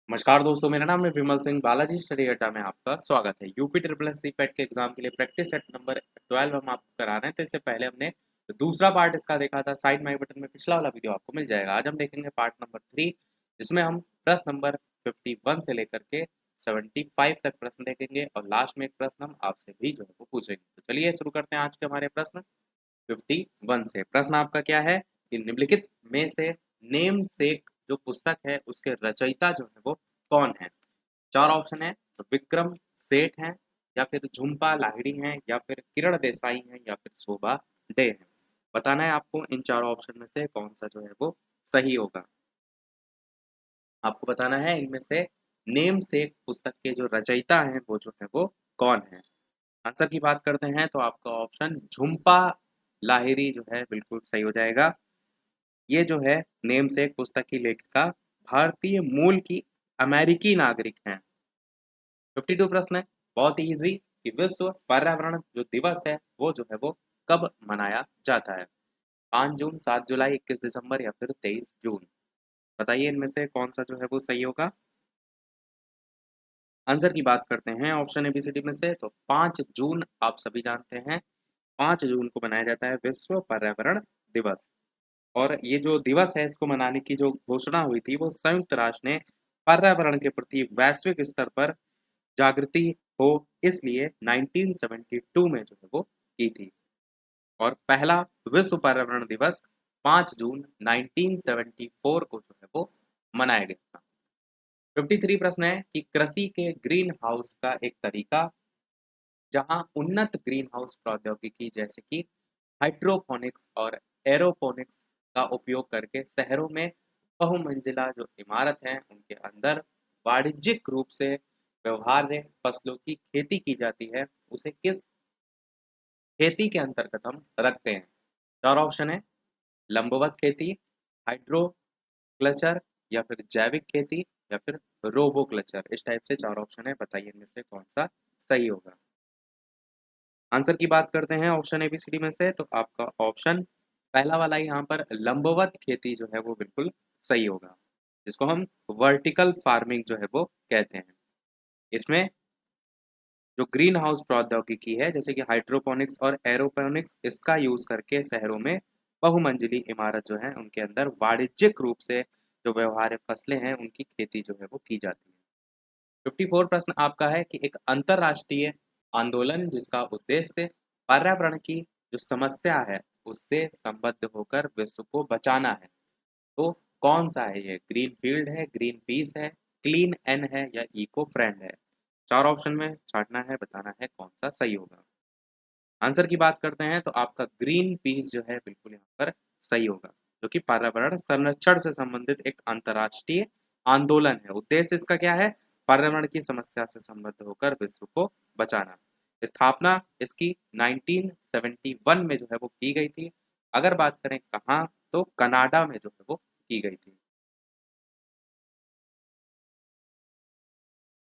नमस्कार दोस्तों, मेरा नाम है विमल सिंह। बालाजी स्टडी अड्डा में आपका स्वागत है। यूपी ट्रिपल एस सी पेट के एग्जाम के लिए प्रैक्टिस सेट नंबर 12 हम आपको करा रहे हैं। तो इससे पहले हमने दूसरा पार्ट इसका देखा था। साइड माई बटन में पिछला वाला वीडियो आपको मिल जाएगा। आज हम देखेंगे पार्ट नंबर 3, जिसमें हम प्रश्न नंबर 51 से लेकर के 75 तक प्रश्न देखेंगे और लास्ट में एक प्रश्न हम आपसे भी जो है वो पूछेंगे। तो चलिए शुरू करते हैं आज के हमारे प्रश्न 51 से। प्रश्न आपका क्या है कि निम्नलिखित में से नेम सेक जो पुस्तक है उसके रचयिता जो है वो कौन है। चार ऑप्शन है, तो विक्रम सेठ हैं, या फिर झुम्पा लाहिड़ी हैं, या फिर किरण देसाई हैं, या फिर शोभा डे हैं। बताना है आपको इन चारों ऑप्शन में से कौन सा जो है वो सही होगा। आपको बताना है इनमें से नेम सेक पुस्तक के जो रचयिता हैं वो जो है वो कौन है। आंसर की बात करते हैं तो आपका ऑप्शन झुम्पा लाहिरी जो है बिल्कुल सही हो जाएगा। ये जो है नेम सेक पुस्तक की लेखिका भारतीय मूल की अमेरिकी नागरिक हैं। 52 प्रश्न है, बहुत ही इजी, कि विश्व पर्यावरण जो दिवस है वो जो है वो कब मनाया जाता है। 5 जून, 7 जुलाई, 21 दिसंबर, या फिर 23 जून। बताइए इनमें से कौन सा जो है वो सही होगा। आंसर की बात करते हैं ऑप्शन एबीसीडी में से, तो 5 जून आप सभी जानते हैं, 5 जून को मनाया जाता है विश्व पर्यावरण दिवस। और ये जो दिवस है इसको मनाने की जो घोषणा हुई थी वो संयुक्त राष्ट्र ने पर्यावरण के प्रति वैश्विक स्तर पर जागृति हो इसलिए 1972 में जो है वो की थी। और पहला विश्व पर्यावरण दिवस 5 जून 1974 को जो है वो मनाया गया था। 53 प्रश्न है कि कृषि के ग्रीन हाउस का एक तरीका जहां उन्नत ग्रीन हाउस प्रौद्योगिकी जैसे कि हाइड्रोपोनिक्स और एरोपोनिक्स का उपयोग करके शहरों में बहुमंजिला जो इमारत है उनके अंदर वाणिज्यिक रूप से व्यवहार्य फसलों की खेती की जाती है, उसे किस खेती के अंतर्गत हम रखते हैं। चार ऑप्शन है, लंबवत खेती, हाइड्रो क्लचर, या फिर जैविक खेती, या फिर रोबो क्लचर। इस टाइप से चार ऑप्शन है, बताइए इनमें से कौन सा सही होगा। आंसर की बात करते हैं ऑप्शन एबीसीडी में से, तो आपका ऑप्शन पहला वाला यहाँ पर लंबवत खेती जो है वो बिल्कुल सही होगा, जिसको हम वर्टिकल फार्मिंग जो है वो कहते हैं। इसमें जो ग्रीन हाउस प्रौद्योगिकी है जैसे कि हाइड्रोपोनिक्स और एरोपोनिक्स, इसका यूज करके शहरों में बहुमंजिली इमारत जो है उनके अंदर वाणिज्यिक रूप से जो व्यवहार्य फसलें हैं उनकी खेती जो है वो की जाती है। 54 प्रश्न आपका है कि एक अंतरराष्ट्रीय आंदोलन जिसका उद्देश्य पर्यावरण की जो समस्या है उससे संबद्ध होकर विश्व को बचाना है, तो कौन सा है ये। ग्रीन फील्ड है, ग्रीन पीस है, क्लीन एन है, या इको फ्रेंड है। चार ऑप्शन में छांटना है, बताना है कौन सा सही होगा। आंसर की बात करते हैं तो आपका ग्रीन पीस जो है बिल्कुल यहाँ पर सही होगा, जो कि पर्यावरण संरक्षण से संबंधित एक अंतर्राष्ट्रीय आंदोलन है। उद्देश्य इसका क्या है, पर्यावरण की समस्या से संबद्ध होकर विश्व को बचाना। स्थापना इसकी 1971 में जो है वो की गई थी। अगर बात करें कहाँ, तो कनाडा में जो है वो की गई थी।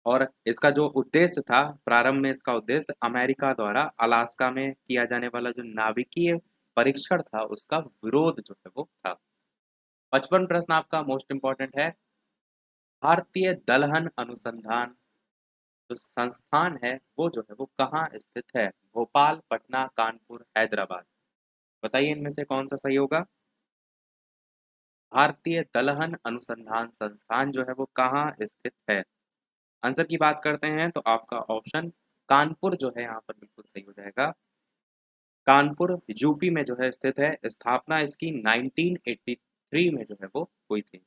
और इसका जो उद्देश्य था, प्रारंभ में इसका उद्देश्य अमेरिका द्वारा अलास्का में किया जाने वाला जो नाभिकीय परीक्षण था उसका विरोध जो है वो था। 55 प्रश्न आपका मोस्ट इंपॉर्टेंट है। भारतीय दलहन अनुसंधान जो संस्थान है वो जो है वो कहाँ स्थित है। भोपाल, पटना, कानपुर, हैदराबाद। बताइए इनमें से कौन सा सही होगा। भारतीय दलहन अनुसंधान संस्थान जो है वो कहाँ स्थित है। आंसर की बात करते हैं तो आपका ऑप्शन कानपुर जो है यहाँ पर बिल्कुल सही हो जाएगा। कानपुर यूपी में जो है स्थित है। स्थापना इसकी 1983 में जो है वो हुई थी।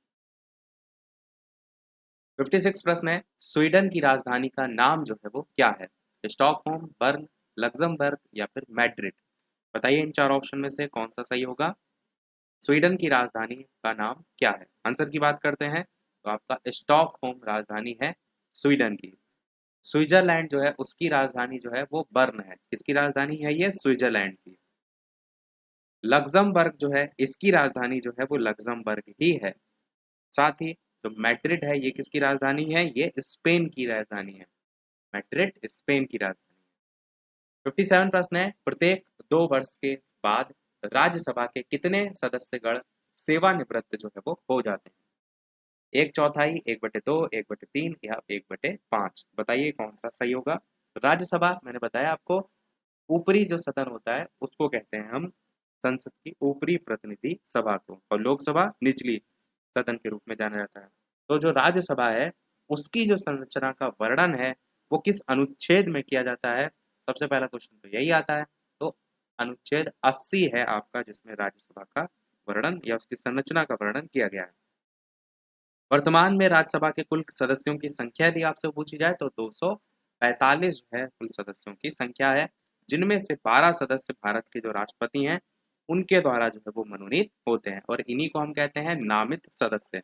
56 प्रश्न है, स्वीडन की राजधानी का नाम जो है वो क्या है। स्टॉकहोम, बर्न, लग्जमबर्ग, या फिर मैड्रिड। बताइए इन चार ऑप्शन में से कौन सा सही होगा। स्वीडन की राजधानी का नाम क्या है। आंसर की बात करते हैं तो आपका स्टॉकहोम राजधानी है स्वीडन की। स्विट्जरलैंड जो है उसकी राजधानी जो है वो बर्न है। किसकी राजधानी है ये, स्विट्जरलैंड की। लग्जमबर्ग जो है इसकी राजधानी जो है वो लग्जमबर्ग ही है। साथ ही जो मैड्रिड है ये किसकी राजधानी है, ये स्पेन की राजधानी है। मैड्रिड स्पेन की राजधानी है। 57 प्रश्न है, प्रत्येक 2 वर्ष के बाद राज्यसभा के कितने सदस्यगण सेवानिवृत्त जो है वो हो जाते हैं। एक चौथाई, 1/2, 1/3 या 1/5। बताइए कौन सा सही होगा। राज्यसभा मैंने बताया आपको, ऊपरी जो सदन होता है उसको कहते हैं हम संसद की ऊपरी प्रतिनिधि सभा को, और लोकसभा निचली सदन के रूप में जाना जाता है। तो जो राज्यसभा है उसकी जो संरचना का वर्णन है वो किस अनुच्छेद में किया जाता है, सबसे पहला क्वेश्चन तो यही आता है। तो अनुच्छेद 80 है आपका, जिसमें राज्यसभा का वर्णन या उसकी संरचना का वर्णन किया गया है। वर्तमान में राज्यसभा के कुल सदस्यों की संख्या यदि आपसे पूछी जाए तो 245 जो है कुल सदस्यों की संख्या है, जिनमें से 12 सदस्य भारत के जो राष्ट्रपति हैं उनके द्वारा जो है वो मनोनीत होते हैं, और इन्हीं को हम कहते हैं नामित सदस्य।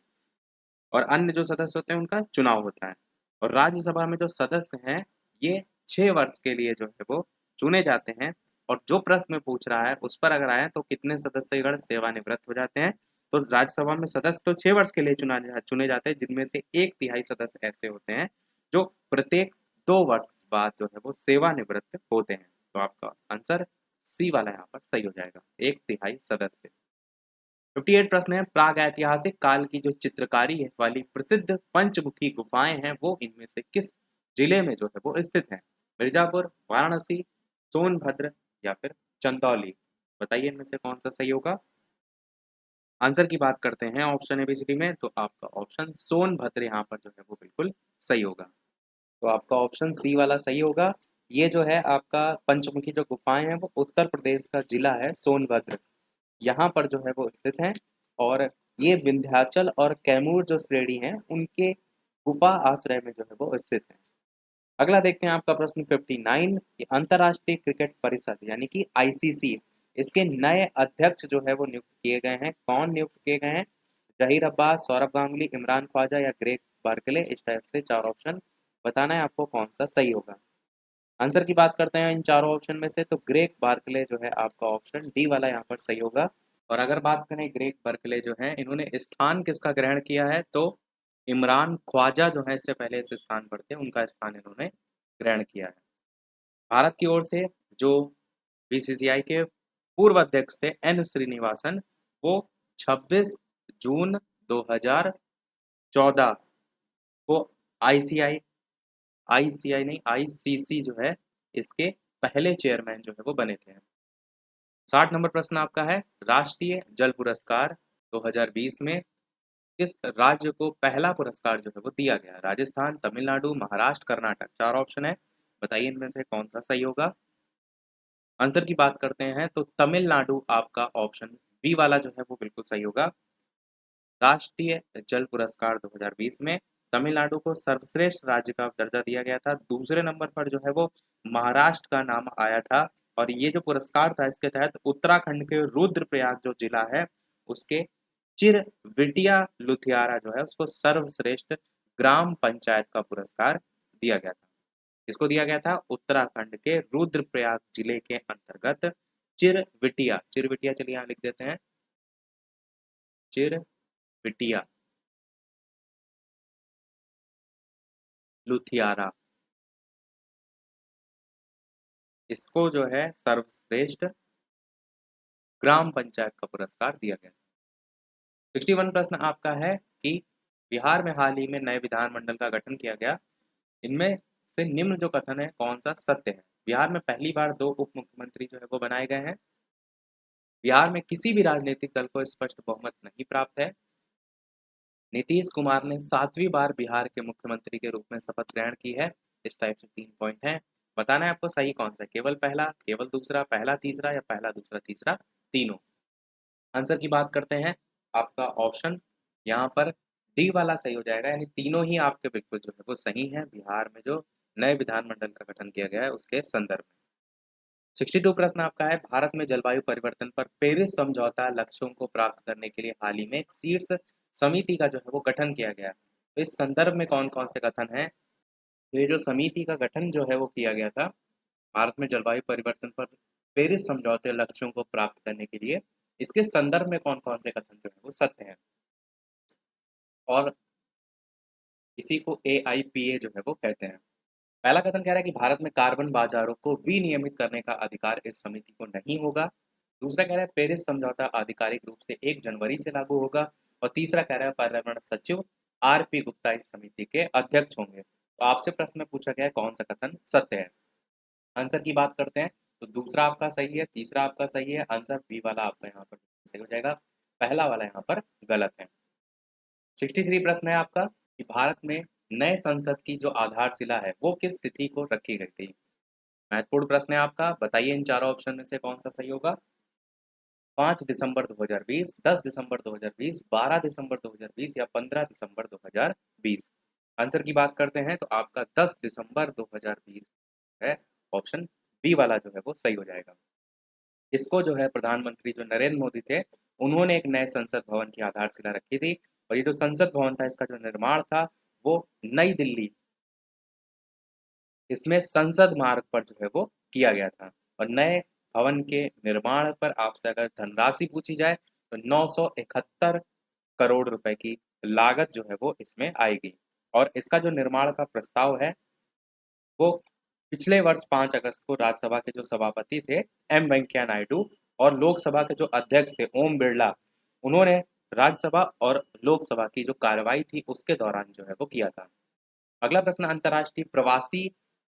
और अन्य जो सदस्य होते हैं उनका चुनाव होता है। और राज्यसभा में जो सदस्य हैं ये 6 वर्ष के लिए जो है वो चुने जाते हैं। और जो प्रश्न में पूछ रहा है उस पर अगर आए तो कितने सदस्यगण सेवानिवृत्त हो जाते हैं, तो राज्यसभा में सदस्य तो 6 वर्ष के लिए चुने जाते हैं, जिनमें से 1/3 सदस्य ऐसे होते हैं जो प्रत्येक 2 वर्ष बाद जो है वो सेवानिवृत्त होते हैं। तो आपका आंसर सी वाला यहाँ पर सही हो जाएगा, 1/3 सदस्य। 58 प्रश्न है, प्राग ऐतिहासिक काल की जो चित्रकारी है वाली प्रसिद्ध पंचमुखी गुफाएं हैं वो इनमें से किस जिले में जो है वो स्थित हैं। मिर्जापुर, वाराणसी, सोनभद्र या फिर चंदौली। बताइए इनमें से कौन सा सही होगा। आंसर की बात करते हैं ऑप्शन एबीसीडी में, तो आपका ऑप्शन सोनभद्र यहाँ पर जो है वो बिल्कुल सही होगा। तो आपका ऑप्शन सी वाला सही होगा। ये जो है आपका पंचमुखी जो गुफाएं हैं वो उत्तर प्रदेश का जिला है सोनभद्र, यहाँ पर जो है वो स्थित हैं। और ये विंध्याचल और कैमूर जो श्रेणी है उनके गुफा आश्रय में जो है वो स्थित है। अगला देखते हैं आपका प्रश्न 59 कि अंतर्राष्ट्रीय क्रिकेट परिषद यानी कि आईसीसी, इसके नए अध्यक्ष जो है वो नियुक्त किए गए हैं। कौन नियुक्त किए गए हैं। जहीर अब्बास, सौरभ गांगुली, इमरान ख्वाजा या ग्रेग बार्कले। इस टाइप से 4 ऑप्शन बताना है आपको कौन सा सही होगा। आंसर की बात करते हैं इन चारों ऑप्शन में से, तो ग्रेग बार्कले जो है आपका ऑप्शन डी वाला यहाँ पर सही होगा। और अगर बात करें ग्रेग बर्कले जो हैं इन्होंने स्थान किसका ग्रहण किया है, तो इमरान ख्वाजा जो है इससे पहले इस स्थान पर थे, उनका स्थान इन्होंने ग्रहण किया है। भारत की ओर से जो बीसीसीआई के पूर्व अध्यक्ष थे एन श्रीनिवासन, वो 26 जून 2014 को आईसीआई आईसीआई नहीं आईसीसी जो है इसके पहले चेयरमैन जो है वो बने थे। 60 नंबर प्रश्न आपका है, राष्ट्रीय जल पुरस्कार 2020 में किस राज्य को पहला पुरस्कार जो है वो दिया गया। राजस्थान, तमिलनाडु, महाराष्ट्र, कर्नाटक। 4 ऑप्शन है, बताइए इनमें से कौन सा सही होगा। आंसर की बात करते हैं तो तमिलनाडु आपका ऑप्शन बी वाला जो है वो बिल्कुल सही होगा। राष्ट्रीय जल पुरस्कार 2020 में तमिलनाडु को सर्वश्रेष्ठ राज्य का दर्जा दिया गया था। दूसरे नंबर पर जो है वो महाराष्ट्र का नाम आया था। और ये जो पुरस्कार था इसके तहत उत्तराखंड के रुद्रप्रयाग जो जिला है उसके चिरविटिया लुथियारा जो है उसको सर्वश्रेष्ठ ग्राम पंचायत का पुरस्कार दिया गया था। इसको दिया गया था उत्तराखंड के रुद्रप्रयाग जिले के अंतर्गत चिरविटिया। चिरविटिया चलिए यहाँ लिख देते हैं, चिरविटिया लुथियारा, इसको जो है सर्वश्रेष्ठ ग्राम पंचायत का पुरस्कार दिया गया। 61 प्रश्न आपका है कि बिहार में हाल ही में नए विधानमंडल का गठन किया गया, इनमें से निम्न जो कथन है कौन सा सत्य है। बिहार में पहली बार 2 उप मुख्यमंत्री जो है वो बनाए गए हैं। बिहार में किसी भी राजनीतिक दल को स्पष्ट बहुमत नहीं प्राप्त है। नीतीश कुमार ने 7वीं बार बिहार के मुख्यमंत्री के रूप में शपथ ग्रहण की है। इस टाइप से 3 पॉइंट हैं, बताना है आपको सही कौन सा, केवल पहला, केवल दूसरा, पहला तीसरा या पहला दूसरा तीसरा, तीनों। आंसर की बात करते हैं, आपका ऑप्शन यहाँ पर डी वाला सही हो जाएगा, यानी तीनों ही आपके बिल्कुल जो है वो सही हैं। बिहार में जो नए विधानमंडल का गठन किया गया है उसके संदर्भ में। 62 प्रश्न आपका है, भारत में जलवायु परिवर्तन पर पेरिस समझौता लक्ष्यों को प्राप्त करने के लिए हाल ही में एक शीर्ष समिति का जो है वो गठन किया गया। तो इस संदर्भ में कौन कौन से कथन है। तो ये जो समिति का गठन जो है वो किया गया था भारत में जलवायु परिवर्तन पर पेरिस समझौते लक्ष्यों को प्राप्त करने के लिए, इसके संदर्भ में कौन कौन से कथन जो है वो सत्य है। और इसी को AIPA जो है वो कहते हैं। पहला कथन कह रहा है कि भारत में कार्बन बाजारों को विनियमित करने का अधिकार इस समिति को नहीं होगा। दूसरा कह रहा है पेरिस समझौता आधिकारिक रूप से 1 जनवरी से लागू होगा। और तीसरा कह रहा है पर्यावरण सचिव आरपी गुप्ता इस समिति के अध्यक्ष होंगे। तो आपसे प्रश्न में पूछा गया है कौन सा कथन सत्य है। आंसर की बात करते हैं तो दूसरा आपका सही है, तीसरा आपका सही है, आंसर बी वाला आपका यहाँ पर सही हो जाएगा, पहला वाला यहाँ पर गलत है। 63 प्रश्न है आपका कि भारत में नए संसद की जो आधारशिला है वो किस तिथि को रखी गई थी। महत्वपूर्ण प्रश्न है आपका, बताइए इन चारों ऑप्शन में से कौन सा सही होगा। 5 दिसंबर 2020, 10 दिसंबर 2020, 12 दिसंबर 2020 या 15 दिसंबर 2020। आंसर की बात करते हैं तो आपका 10 दिसंबर 2020 है, ऑप्शन बी वाला जो है वो सही हो जाएगा। इसको जो है प्रधानमंत्री जो नरेंद्र मोदी थे उन्होंने एक नए संसद भवन की आधारशिला रखी थी, और ये जो संसद भवन था इसका जो निर्माण था वो नई दिल्ली, इसमें संसद मार्ग पर जो है वो किया गया था। और नए भवन के निर्माण पर आपसे अगर धनराशि पूछी जाए तो 971 करोड़ रुपए की लागत जो है वो इसमें आएगी। और इसका जो निर्माण का प्रस्ताव है वो पिछले वर्ष 5 अगस्त को राज्यसभा के जो सभापति थे एम वेंकैया नायडू और लोकसभा के जो अध्यक्ष थे ओम बिरला, उन्होंने राज्यसभा और लोकसभा की जो कार्रवाई थी उसके दौरान जो है वो किया था। अगला प्रश्न अंतर्राष्ट्रीय प्रवासी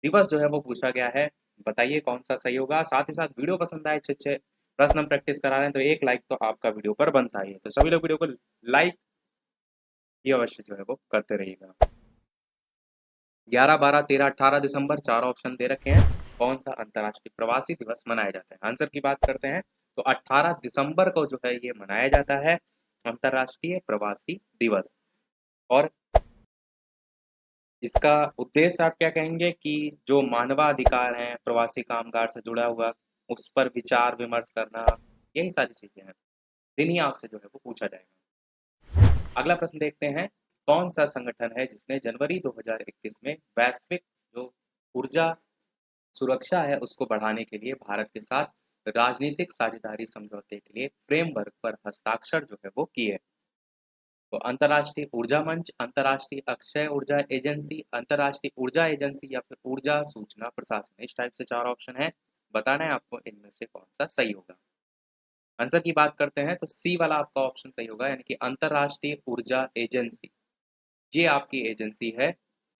दिवस जो है वो पूछा गया है, बताइए कौन सा सही होगा। साथ ही साथ वीडियो पसंद आए, अच्छे अच्छे प्रश्न हम प्रैक्टिस करा रहे हैं तो एक लाइक तो आपका वीडियो पर बनता ही है, तो सभी लोग वीडियो को लाइक ये अवश्य जो है वो करते रहिएगा। 11, 12, 13, 18 दिसंबर चार ऑप्शन दे रखे हैं, कौन सा अंतर्राष्ट्रीय प्रवासी दिवस मनाया जाता है। आंसर की बात करते हैं तो 18 दिसंबर को जो है ये मनाया जाता है अंतर्राष्ट्रीय प्रवासी दिवस। और इसका उद्देश्य आप क्या कहेंगे कि जो मानवाधिकार हैं प्रवासी कामगार से जुड़ा हुआ उस पर विचार विमर्श करना, यही सारी चीजें हैं। दिन ही आपसे जो है वो पूछा जाएगा। अगला प्रश्न देखते हैं, कौन सा संगठन है जिसने जनवरी 2021 में वैश्विक जो ऊर्जा सुरक्षा है उसको बढ़ाने के लिए भारत के साथ राजनीतिक साझेदारी समझौते के लिए फ्रेमवर्क पर हस्ताक्षर जो है वो किए। तो अंतर्राष्ट्रीय ऊर्जा मंच, अंतर्राष्ट्रीय अक्षय ऊर्जा एजेंसी, अंतर्राष्ट्रीय ऊर्जा एजेंसी या फिर ऊर्जा सूचना प्रशासन, इस टाइप से चार ऑप्शन है, बताना है आपको इनमें से कौन सा सही होगा। आंसर की बात करते हैं तो सी वाला आपका ऑप्शन सही होगा, यानी कि अंतर्राष्ट्रीय ऊर्जा एजेंसी। ये आपकी एजेंसी है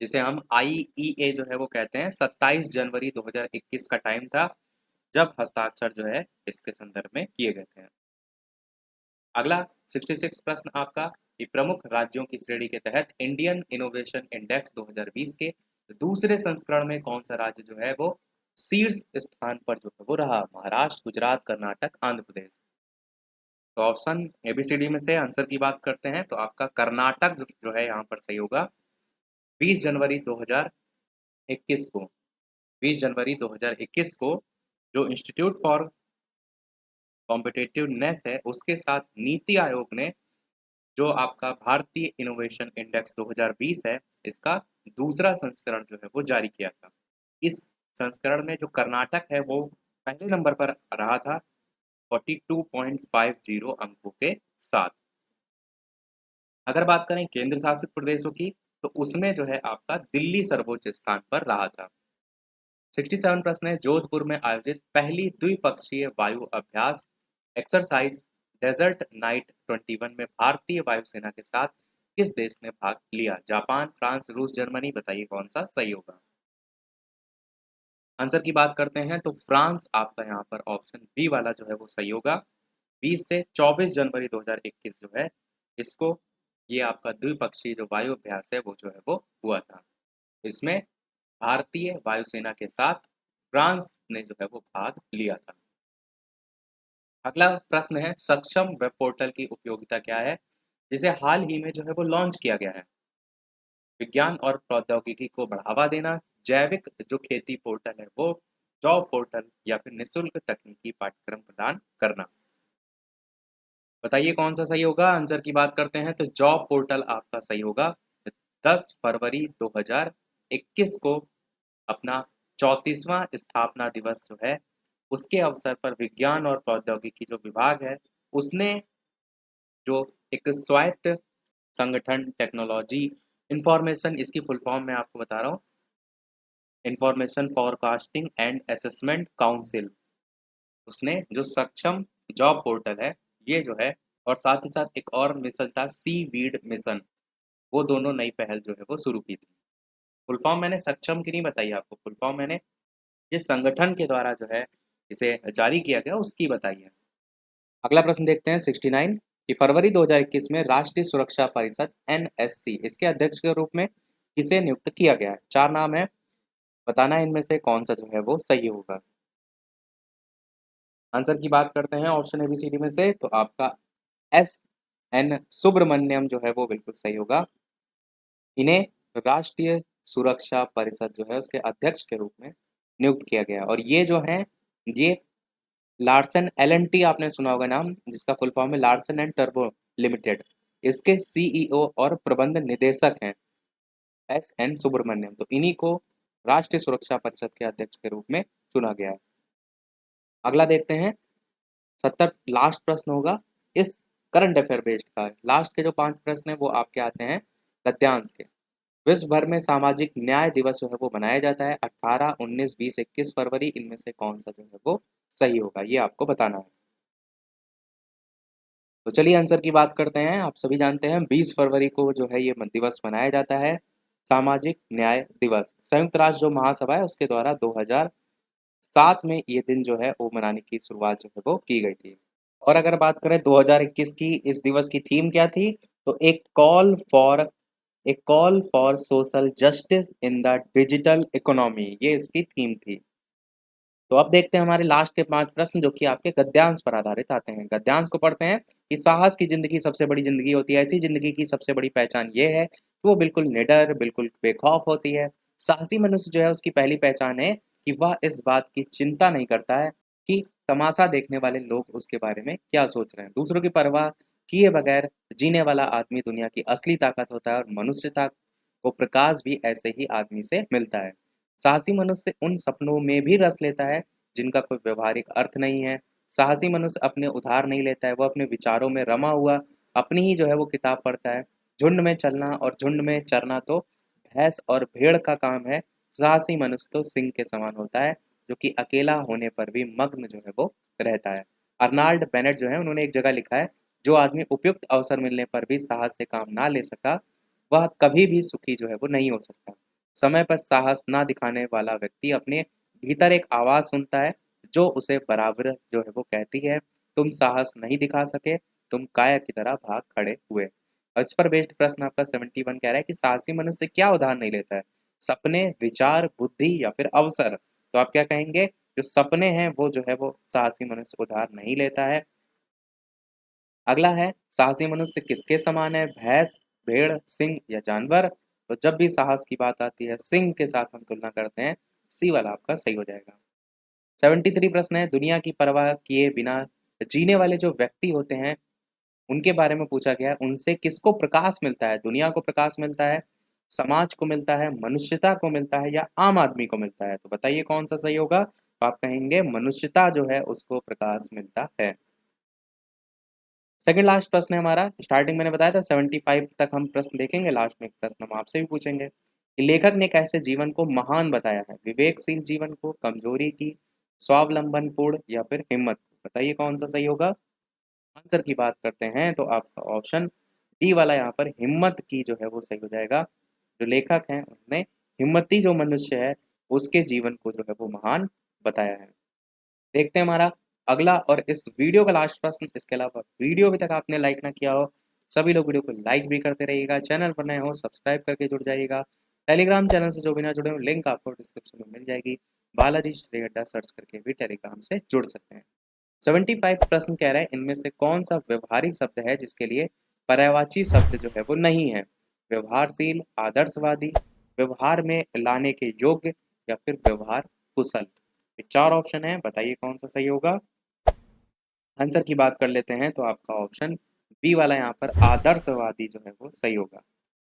जिसे हम IEA जो है वो कहते हैं। 27 जनवरी 2021 का टाइम था जब हस्ताक्षर जो है इसके संदर्भ में किए गए थे। अगला 66 प्रश्न आपका कि प्रमुख राज्यों की श्रेणी के तहत इंडियन इनोवेशन इंडेक्स 2020 के दूसरे संस्करण में कौन सा राज्य जो है वो शीर्ष स्थान पर जो है वो रहा। महाराष्ट्र, गुजरात, कर्नाटक, आंध्र प्रदेश। तो ऑप्शन ABCD में से आंसर की बात करते हैं तो आपका कर्नाटक जो है यहाँ पर सही होगा। 20 जनवरी 2021 को 20 जनवरी 2021 को जो इंस्टीट्यूट फॉर कॉम्पिटिटिवनेस है उसके साथ नीति आयोग ने जो आपका भारतीय इनोवेशन इंडेक्स 2020 है इसका दूसरा संस्करण जो है वो जारी किया था। इस संस्करण में जो कर्नाटक है वो पहले नंबर पर रहा था 42.50 अंकों के साथ। अगर बात करें केंद्र शासित प्रदेशों की तो उसमें जो है आपका दिल्ली सर्वोच्च स्थान पर रहा था। 67 प्रश्न है, जोधपुर में आयोजित पहली द्विपक्षीय वायु अभ्यास एक्सरसाइज डेजर्ट नाइट 21 में भारतीय वायुसेना के साथ किस देश ने भाग लिया। जापान, फ्रांस, रूस, जर्मनी, बताइए कौन सा सही होगा। आंसर की बात करते हैं तो फ्रांस आपका यहाँ पर ऑप्शन बी वाला जो है वो सही होगा। 20 से 24 जनवरी 2021 जो है इसको ये आपका द्विपक्षीय जो वायु अभ्यास है वो जो है वो हुआ था। इसमें भारतीय वायुसेना के साथ फ्रांस ने जो है वो भाग लिया था। अगला प्रश्न है, सक्षम वेब पोर्टल की उपयोगिता क्या है जिसे हाल ही में जो है वो लॉन्च किया गया है। विज्ञान और प्रौद्योगिकी को बढ़ावा देना, जैविक जो खेती पोर्टल है वो, जॉब पोर्टल या फिर निःशुल्क तकनीकी पाठ्यक्रम प्रदान करना। बताइए कौन सा सही होगा। आंसर की बात करते हैं तो जॉब पोर्टल आपका सही होगा। 10 फरवरी 2021 को अपना 34वां स्थापना दिवस जो है उसके अवसर पर विज्ञान और प्रौद्योगिकी जो विभाग है उसने जो एक स्वायत्त संगठन टेक्नोलॉजी इंफॉर्मेशन, इसकी फुल फॉर्म मैं आपको बता रहा हूँ, information forecasting and assessment council, उसने जो सक्षम जॉब पोर्टल है ये जो है, और साथ ही साथ एक और मिशन था सी वीड मिशन, वो दोनों नई पहल जो है वो शुरू की थी। फुल फॉर्म मैंने सक्षम की नहीं बताई आपको, फुल फॉर्म मैंने जिस संगठन के द्वारा जो है इसे जारी किया गया उसकी बताई है। अगला प्रश्न देखते हैं 69 कि फरवरी 2021 में राष्ट्रीय सुरक्षा परिषद एनएससी इसके अध्यक्ष के रूप में किसे नियुक्त किया गया है? 4 नाम है, बताना है इनमें से कौन सा जो है वो सही होगा। आंसर की बात करते हैं ऑप्शन एबीसीडी में से, तो आपका एस एन सुब्रमण्यम जो है वो बिल्कुल सही होगा। इन्हें राष्ट्रीय सुरक्षा परिषद जो है उसके अध्यक्ष के रूप में नियुक्त किया गया और ये जो है ये लार्सन एल&टी आपने सुना होगा नाम, जिसका फुल फॉर्म है लार्सन एंड टर्बो लिमिटेड, इसके सीईओ और प्रबंध निदेशक हैं एस एन सुब्रमण्यम। तो इन्हीं को राष्ट्रीय सुरक्षा परिषद के अध्यक्ष के रूप में चुना गया है। अगला देखते हैं 70 लास्ट प्रश्न होगा इस करंट अफेयर बेस्ड का। लास्ट के जो 5 प्रश्न है वो आपके आते हैं गद्यांश के। विश्व भर में सामाजिक न्याय दिवस जो है वो मनाया जाता है 18, 19, 20, 21 फरवरी, इनमें से कौन सा जो है वो सही होगा ये आपको बताना है। तो चलिए आंसर की बात करते हैं। आप सभी जानते हैं 20 फरवरी को जो है ये दिवस मनाया जाता है सामाजिक न्याय दिवस। संयुक्त राष्ट्र जो महासभा है उसके द्वारा 2007 में ये दिन जो है वो मनाने की शुरुआत जो है वो की गई थी। और अगर बात करें 2021 की, इस दिवस की थीम क्या थी? तो एक call for social justice in the digital economy, ये इसकी थीम थी। तो अब देखते हैं हमारे लास्ट के 5 प्रश्न जो कि आपके गद्यांश पर आधारित आते हैं। गद्यांश को पढ़ते हैं कि साहस की जिंदगी सबसे बड़ी जिंदगी होती है। ऐसी जिंदगी की सबसे बड़ी पहचान ये है कि वो बिल्कुल निडर, बिल्कुल बेखौफ होती है। साहसी मनुष्य जो है उसकी पहली पहचान है कि वह इस बात की चिंता नहीं करता है कि तमाशा देखने वाले लोग उसके बारे में क्या सोच रहे हैं। दूसरों की परवाह किए बगैर जीने वाला आदमी दुनिया की असली ताकत होता है और मनुष्यता को प्रकाश भी ऐसे ही आदमी से मिलता है। साहसी मनुष्य उन सपनों में भी रस लेता है जिनका कोई व्यवहारिक अर्थ नहीं है। साहसी मनुष्य अपने उधार नहीं लेता है, वो अपने विचारों में रमा हुआ अपनी ही जो है वो किताब पढ़ता है। झुंड में चलना और झुंड में चरना तो भैंस और भेड़ का काम है। साहसी मनुष्य तो सिंह के समान होता है जो कि अकेला होने पर भी मग्न जो है वो रहता है। अर्नाल्ड बेनेट जो है उन्होंने एक जगह लिखा है, जो आदमी उपयुक्त अवसर मिलने पर भी साहस से काम ना ले सका वह कभी भी सुखी जो है वो नहीं हो सकता। समय पर साहस ना दिखाने वाला व्यक्ति अपने भीतर एक आवाज सुनता है जो उसे बराबर जो है वो कहती है, तुम साहस नहीं दिखा सके, तुम काया की तरह भाग खड़े हुए। और इस पर बेस्ड प्रश्न आपका 71 कह रहा है कि साहसी मनुष्य क्या उधार नहीं लेता है? सपने, विचार, बुद्धि या फिर अवसर? तो आप क्या कहेंगे? जो सपने हैं वो जो है वो साहसी मनुष्य उधार नहीं लेता है। अगला है साहसी मनुष्य किसके समान है? भैंस, भेड़, सिंह या जानवर? तो जब भी साहस की बात आती है सिंह के साथ हम तुलना करते हैं, सी वाला आपका सही हो जाएगा। 73 प्रश्न है दुनिया की परवाह किए बिना जीने वाले जो व्यक्ति होते हैं उनके बारे में पूछा गया है। उनसे किसको प्रकाश मिलता है? दुनिया को प्रकाश मिलता है, समाज को मिलता है, मनुष्यता को मिलता है या आम आदमी को मिलता है? तो बताइए कौन सा सही होगा। तो आप कहेंगे मनुष्यता जो है उसको प्रकाश मिलता है। सेकंड लास्ट प्रश्न है हमारा। स्टार्टिंग मैंने बताया था 75 तक हम प्रश्न देखेंगे, लास्ट में एक प्रश्न हम आपसे भी पूछेंगे कि लेखक ने कैसे जीवन को महान बताया है? विवेकशील जीवन को, कमजोरी की, स्वावलंबनपूर्ण या फिर हिम्मत को? बताइए कौन सा सही होगा। आंसर की बात करते हैं तो आपका ऑप्शन डी वाला यहाँ पर हिम्मत की जो है वो सही हो जाएगा। जो लेखक हैं उन्होंने हिम्मती जो मनुष्य है उसके जीवन को जो है वो महान बताया है। देखते हैं हमारा अगला और इस वीडियो का लास्ट प्रश्न। इसके अलावा वीडियो अभी तक आपने लाइक ना किया हो, सभी लोग वीडियो को लाइक भी करते रहिएगा। चैनल पर नए हो सब्सक्राइब करके जुड़ जाइएगा। टेलीग्राम चैनल से जो भी ना जुड़े हो लिंक आपको डिस्क्रिप्शन में मिल जाएगी। बालाजी श्री अड्डा सर्च करके भी टेलीग्राम से जुड़ सकते हैं। 75 प्रश्न कह रहा है इनमें से कौन सा व्यवहारिक शब्द है जिसके लिए पर्यायवाची शब्द जो है वो नहीं है? व्यवहारशील, आदर्शवादी, व्यवहार में लाने के योग्य या फिर व्यवहार कुशल? ये 4 ऑप्शन है, बताइए कौन सा सही होगा। आंसर की बात कर लेते हैं तो आपका ऑप्शन बी वाला यहाँ पर आदर्शवादी जो है वो सही होगा।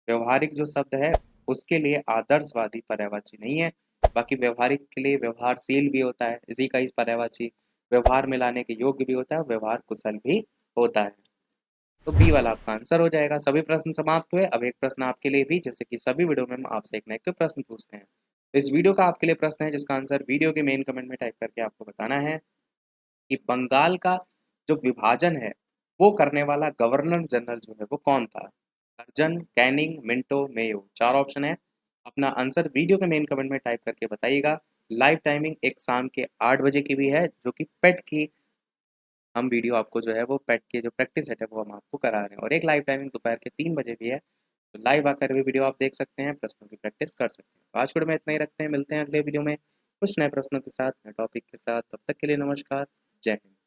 व्यवहारिक जो शब्द है उसके लिए आदर्शवादी पर्यायवाची नहीं है। बाकी व्यवहारिक के लिए व्यवहारशील भी होता है, इसी का इस पर्यायवाची व्यवहार में लाने के योग्य भी होता है, व्यवहार कुशल भी होता है। तो बी वाला आपका आंसर हो जाएगा। सभी प्रश्न समाप्त हुए। अब एक प्रश्न आपके लिए भी, जैसे कि सभी वीडियो में हम आपसे एक ना एक प्रश्न पूछते हैं। इस वीडियो का आपके लिए प्रश्न है जिसका आंसर वीडियो के मेन कमेंट में टाइप करके आपको बताना है कि बंगाल का जो विभाजन है वो करने वाला गवर्नर जनरल जो है वो कौन था? अर्जन, कैनिंग, मिंटो, मेयो, 4 ऑप्शन है। अपना आंसर वीडियो के मेन कमेंट में टाइप करके बताइएगा। लाइव टाइमिंग एक शाम के 8 बजे की भी है, जो कि पेट की हम वीडियो आपको जो है वो पेट के जो प्रैक्टिस सेट है वो हम आपको करा रहे हैं, और एक लाइव टाइमिंग दोपहर के 3 बजे भी है। तो लाइव आकर भी वीडियो आप देख सकते हैं, प्रश्नों की प्रैक्टिस कर सकते हैं। तो आज के वीडियो में इतना ही रखते हैं, मिलते हैं अगले वीडियो में कुछ नए प्रश्नों के साथ, नए टॉपिक के साथ। तब तक के लिए नमस्कार, जय हिंद।